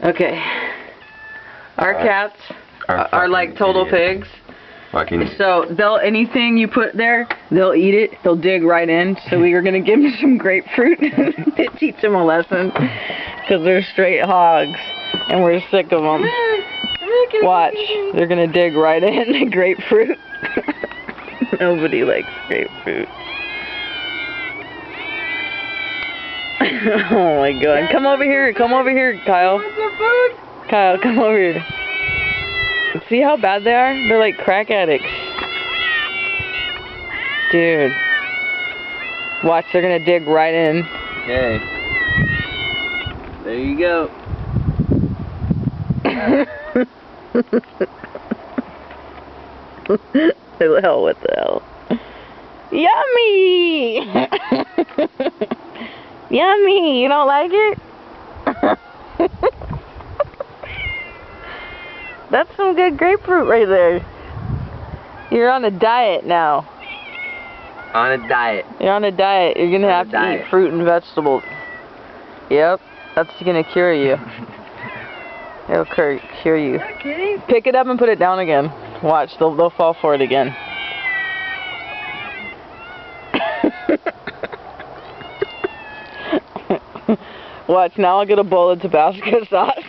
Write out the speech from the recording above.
Okay. Our cats are like total pigs. Fucking. So anything you put there, they'll eat it. They'll dig right in. So we are gonna give them some grapefruit to teach them a lesson, because they're straight hogs, and we're sick of them. Watch, they're gonna dig right in the grapefruit. Nobody likes grapefruit. Oh my god! Come over here, Kyle. Kyle, come over here. See how bad they are? They're like crack addicts. Dude. Watch, they're gonna dig right in. Okay. There you go. Hell, what the hell? Yummy! Yummy! You don't like it? That's some good grapefruit right there. You're on a diet now. On a diet. You're on a diet. You're gonna have to eat fruit and vegetables. Yep, that's gonna cure you. It'll cure you. Pick it up and put it down again. Watch, they'll fall for it again. Watch, now I'll get a bowl of Tabasco sauce.